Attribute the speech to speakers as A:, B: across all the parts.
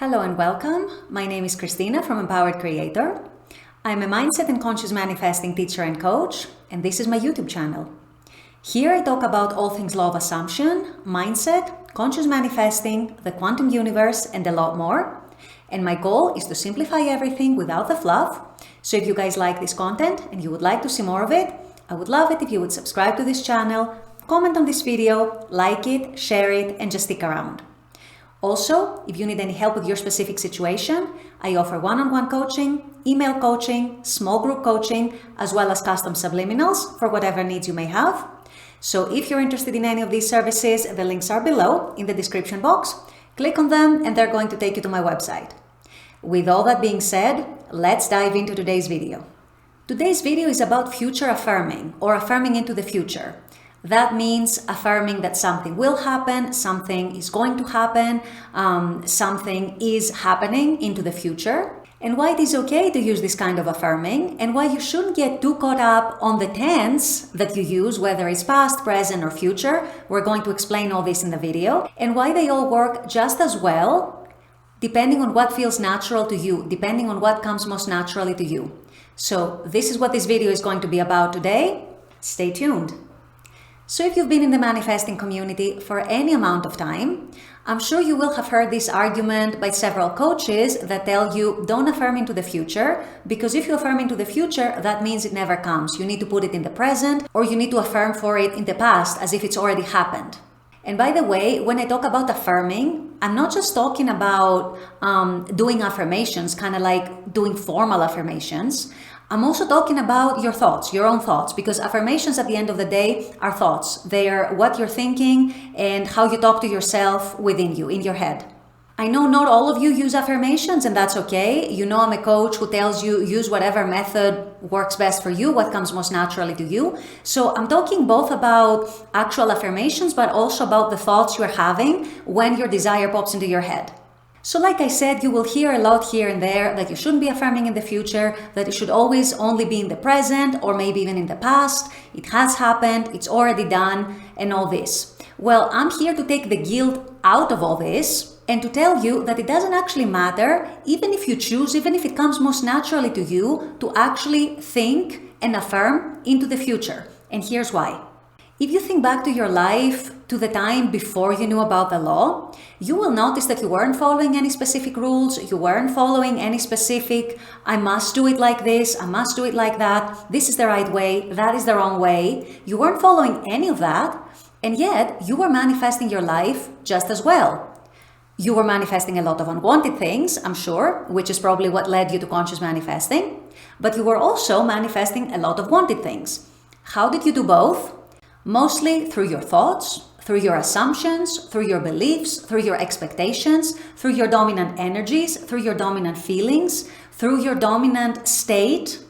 A: Hello and welcome. My name is Christina from Empowered Creator. I'm a mindset and conscious manifesting teacher and coach, and this is my YouTube channel. Here I talk about all things law of assumption, mindset, conscious manifesting, the quantum universe, and a lot more. And my goal is to simplify everything without the fluff. So if you guys like this content and you would like to see more of it, I would love it if you would subscribe to this channel, comment on this video, like it, share it, and just stick around. Also, if you need any help with your specific situation, I offer one-on-one coaching, email coaching, small group coaching, as well as custom subliminals for whatever needs you may have. So if you're interested in any of these services, the links are below in the description box. Click on them and they're going to take you to my website. With all that being said, let's dive into today's video. Today's video is about future affirming or affirming into the future. That means affirming that something will happen, something is going to happen, something is happening into the future, and why it is okay to use this kind of affirming, and why you shouldn't get too caught up on the tense that you use, whether it's past, present, or future. We're going to explain all this in the video, and why they all work just as well, depending on what feels natural to you, depending on what comes most naturally to you. So this is what this video is going to be about today. Stay tuned. So if you've been in the manifesting community for any amount of time, I'm sure you will have heard this argument by several coaches that tell you don't affirm into the future, because if you affirm into the future, that means it never comes. You need to put it in the present, or you need to affirm for it in the past as if it's already happened. And by the way, when I talk about affirming, I'm not just talking about doing affirmations, kind of like doing formal affirmations. I'm also talking about your thoughts, your own thoughts, because affirmations at the end of the day are thoughts. They are what you're thinking and how you talk to yourself within you, in your head. I know not all of you use affirmations, and that's okay. You know I'm a coach who tells you use whatever method works best for you, what comes most naturally to you. So I'm talking both about actual affirmations, but also about the thoughts you're having when your desire pops into your head. So like I said, you will hear a lot here and there that you shouldn't be affirming in the future, that it should always only be in the present or maybe even in the past. It has happened, it's already done, and all this. Well, I'm here to take the guilt out of all this and to tell you that it doesn't actually matter, even if you choose, even if it comes most naturally to you, to actually think and affirm into the future. And here's why. If you think back to your life, to the time before you knew about the law, you will notice that you weren't following any specific rules, you weren't following any specific, I must do it like this, I must do it like that, this is the right way, that is the wrong way. You weren't following any of that, and yet you were manifesting your life just as well. You were manifesting a lot of unwanted things, I'm sure, which is probably what led you to conscious manifesting, but you were also manifesting a lot of wanted things. How did you do both? Mostly through your thoughts, through your assumptions, through your beliefs, through your expectations, through your dominant energies, through your dominant feelings, through your dominant state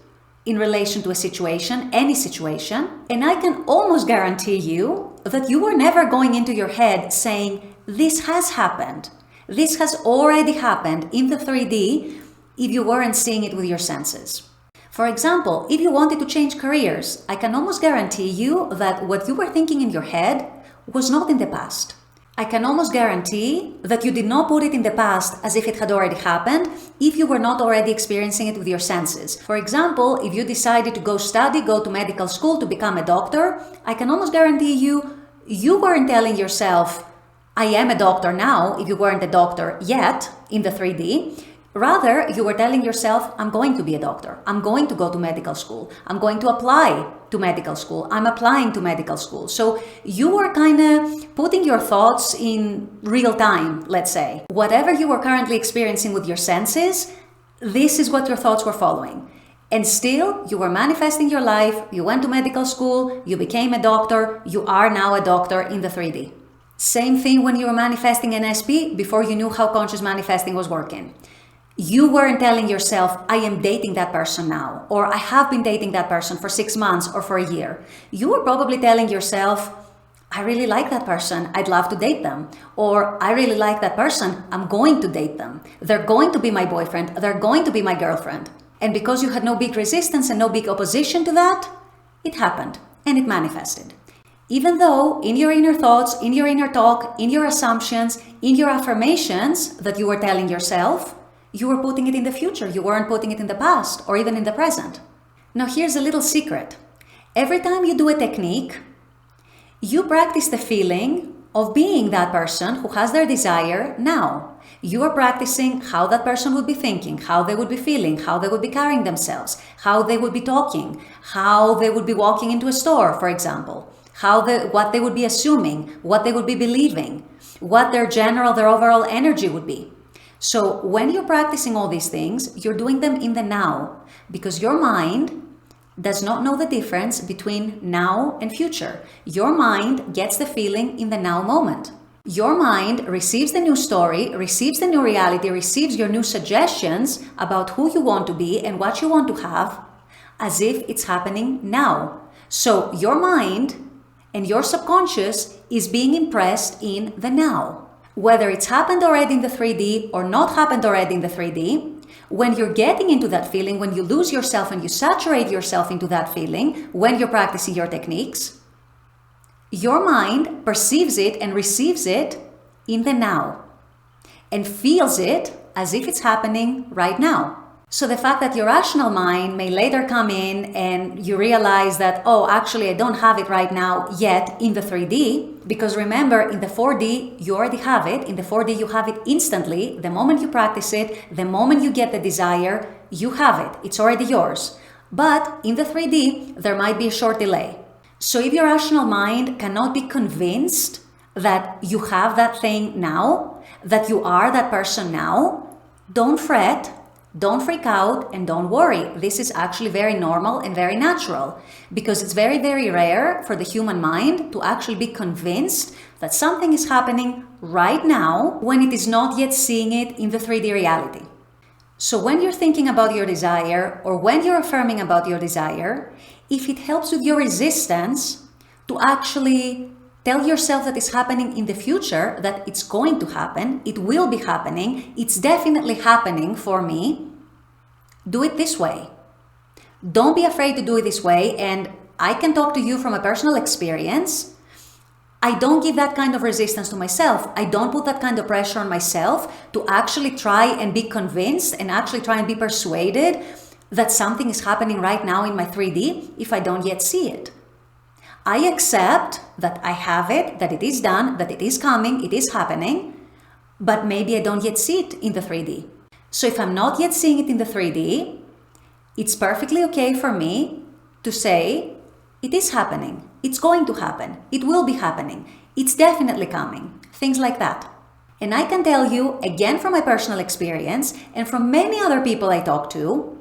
A: in relation to a situation, any situation. And I can almost guarantee you that you were never going into your head saying, this has happened. This has already happened in the 3D if you weren't seeing it with your senses. For example, if you wanted to change careers, I can almost guarantee you that what you were thinking in your head was not in the past. I can almost guarantee that you did not put it in the past as if it had already happened if you were not already experiencing it with your senses. For example, if you decided to go to medical school to become a doctor, I can almost guarantee you weren't telling yourself, I am a doctor now, if you weren't a doctor yet in the 3D. Rather, you were telling yourself, I'm going to be a doctor. I'm going to go to medical school. I'm going to apply to medical school. I'm applying to medical school. So you were kind of putting your thoughts in real time, let's say. Whatever you were currently experiencing with your senses, this is what your thoughts were following. And still, you were manifesting your life. You went to medical school. You became a doctor. You are now a doctor in the 3D. Same thing when you were manifesting an SP before you knew how conscious manifesting was working. You weren't telling yourself, I am dating that person now, or I have been dating that person for 6 months or for a year. You were probably telling yourself, I really like that person, I'd love to date them. Or I really like that person, I'm going to date them. They're going to be my boyfriend, they're going to be my girlfriend. And because you had no big resistance and no big opposition to that, it happened and it manifested. Even though in your inner thoughts, in your inner talk, in your assumptions, in your affirmations that you were telling yourself, you were putting it in the future. You weren't putting it in the past or even in the present. Now here's a little secret. Every time you do a technique, you practice the feeling of being that person who has their desire now. You are practicing how that person would be thinking, how they would be feeling, how they would be carrying themselves, how they would be talking, how they would be walking into a store, for example, what they would be assuming, what they would be believing, what their overall energy would be. So when you're practicing all these things, you're doing them in the now, because your mind does not know the difference between now and future. Your mind gets the feeling in the now moment. Your mind receives the new story, receives the new reality, receives your new suggestions about who you want to be and what you want to have as if it's happening now. So your mind and your subconscious is being impressed in the now. Whether it's happened already in the 3D or not happened already in the 3D, when you're getting into that feeling, when you lose yourself and you saturate yourself into that feeling, when you're practicing your techniques, your mind perceives it and receives it in the now and feels it as if it's happening right now. So the fact that your rational mind may later come in and you realize that, oh, actually I don't have it right now yet in the 3D, because remember, in the 4D, you already have it. In the 4D, you have it instantly. The moment you practice it, the moment you get the desire, you have it. It's already yours. But in the 3D, there might be a short delay. So if your rational mind cannot be convinced that you have that thing now, that you are that person now, don't fret. Don't freak out and don't worry. This is actually very normal and very natural, because it's very, very rare for the human mind to actually be convinced that something is happening right now when it is not yet seeing it in the 3D reality. So when you're thinking about your desire or when you're affirming about your desire, if it helps with your resistance to actually tell yourself that it's happening in the future, that it's going to happen, it will be happening, it's definitely happening for me, do it this way. Don't be afraid to do it this way. And I can talk to you from a personal experience. I don't give that kind of resistance to myself. I don't put that kind of pressure on myself to actually try and be convinced and actually try and be persuaded that something is happening right now in my 3D if I don't yet see it. I accept that I have it, that it is done, that it is coming, it is happening, but maybe I don't yet see it in the 3D. So if I'm not yet seeing it in the 3D, it's perfectly okay for me to say, it is happening, it's going to happen, it will be happening, it's definitely coming, things like that. And I can tell you, again from my personal experience and from many other people I talk to,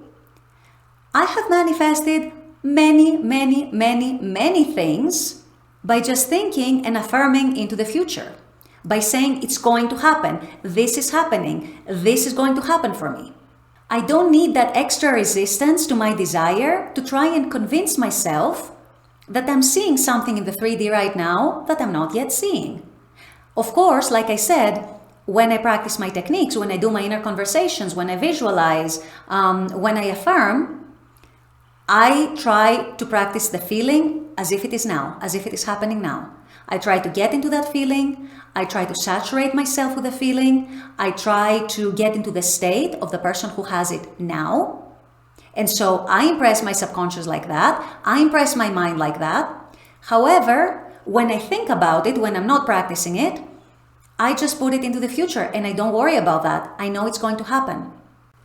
A: I have manifested many things by just thinking and affirming into the future, by saying it's going to happen, this is happening, this is going to happen for me. I don't need that extra resistance to my desire to try and convince myself that I'm seeing something in the 3D right now that I'm not yet seeing. Of course, like I said, when I practice my techniques, when I do my inner conversations, when I visualize, when I affirm, I try to practice the feeling as if it is now, as if it is happening now. I try to get into that feeling. I try to saturate myself with the feeling. I try to get into the state of the person who has it now. And so I impress my subconscious like that. I impress my mind like that. However, when I think about it, when I'm not practicing it, I just put it into the future and I don't worry about that. I know it's going to happen.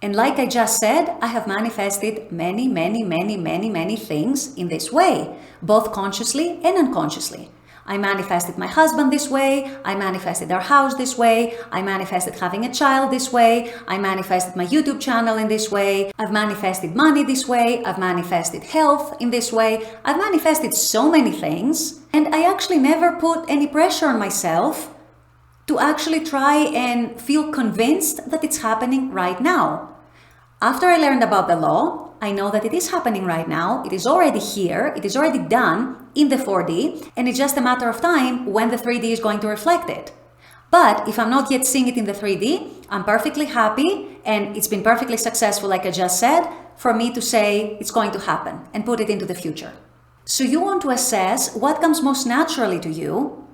A: And like I just said, I have manifested many things in this way, both consciously and unconsciously. I manifested my husband this way, I manifested our house this way, I manifested having a child this way, I manifested my YouTube channel in this way, I've manifested money this way, I've manifested health in this way, I've manifested so many things, and I actually never put any pressure on myself to actually try and feel convinced that it's happening right now. After I learned about the law, I know that it is happening right now. It is already here. It is already done in the 4D, and it's just a matter of time when the 3D is going to reflect it. But if I'm not yet seeing it in the 3D, I'm perfectly happy, and it's been perfectly successful, like I just said, for me to say it's going to happen and put it into the future. So you want to assess what comes most naturally to you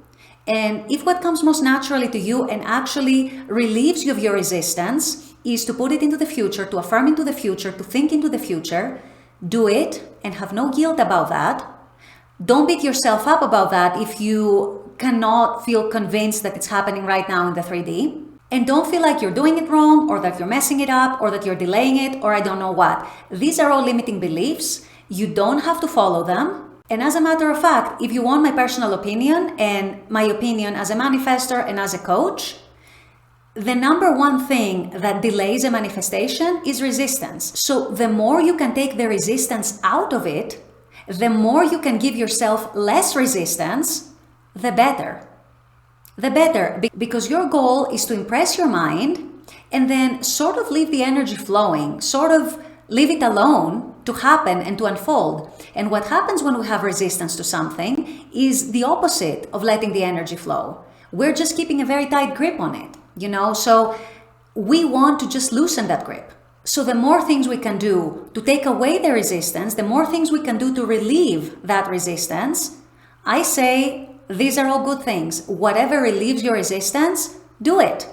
A: And if what comes most naturally to you and actually relieves you of your resistance is to put it into the future, to affirm into the future, to think into the future, do it and have no guilt about that. Don't beat yourself up about that if you cannot feel convinced that it's happening right now in the 3D. And don't feel like you're doing it wrong, or that you're messing it up, or that you're delaying it, or I don't know what. These are all limiting beliefs. You don't have to follow them. And as a matter of fact, if you want my personal opinion and my opinion as a manifestor and as a coach, the number one thing that delays a manifestation is resistance. So the more you can take the resistance out of it, the more you can give yourself less resistance, the better. The better, because your goal is to impress your mind and then sort of leave the energy flowing, sort of leave it alone to happen and to unfold. And what happens when we have resistance to something is the opposite of letting the energy flow. We're just keeping a very tight grip on it, so we want to just loosen that grip. So the more things we can do to take away the resistance, the more things we can do to relieve that resistance, I say, these are all good things. Whatever relieves your resistance, do it.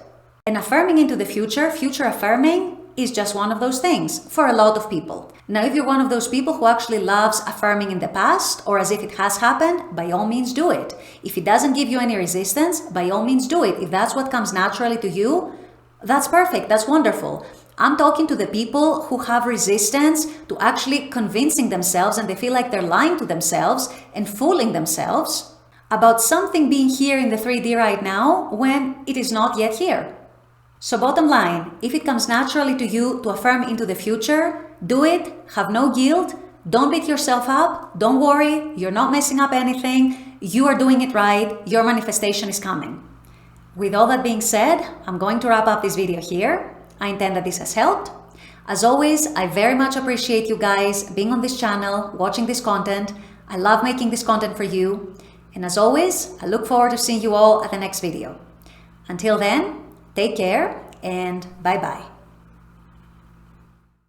A: And affirming into the future affirming, is just one of those things for a lot of people. Now, if you're one of those people who actually loves affirming in the past or as if it has happened, by all means do it. If it doesn't give you any resistance, by all means do it. If that's what comes naturally to you, that's perfect. That's wonderful. I'm talking to the people who have resistance to actually convincing themselves, and they feel like they're lying to themselves and fooling themselves about something being here in the 3D right now when it is not yet here. So bottom line, if it comes naturally to you to affirm into the future, do it, have no guilt, don't beat yourself up, don't worry, you're not messing up anything, you are doing it right, your manifestation is coming. With all that being said, I'm going to wrap up this video here. I intend that this has helped. As always, I very much appreciate you guys being on this channel, watching this content. I love making this content for you. And as always, I look forward to seeing you all at the next video. Until then, take care and bye-bye.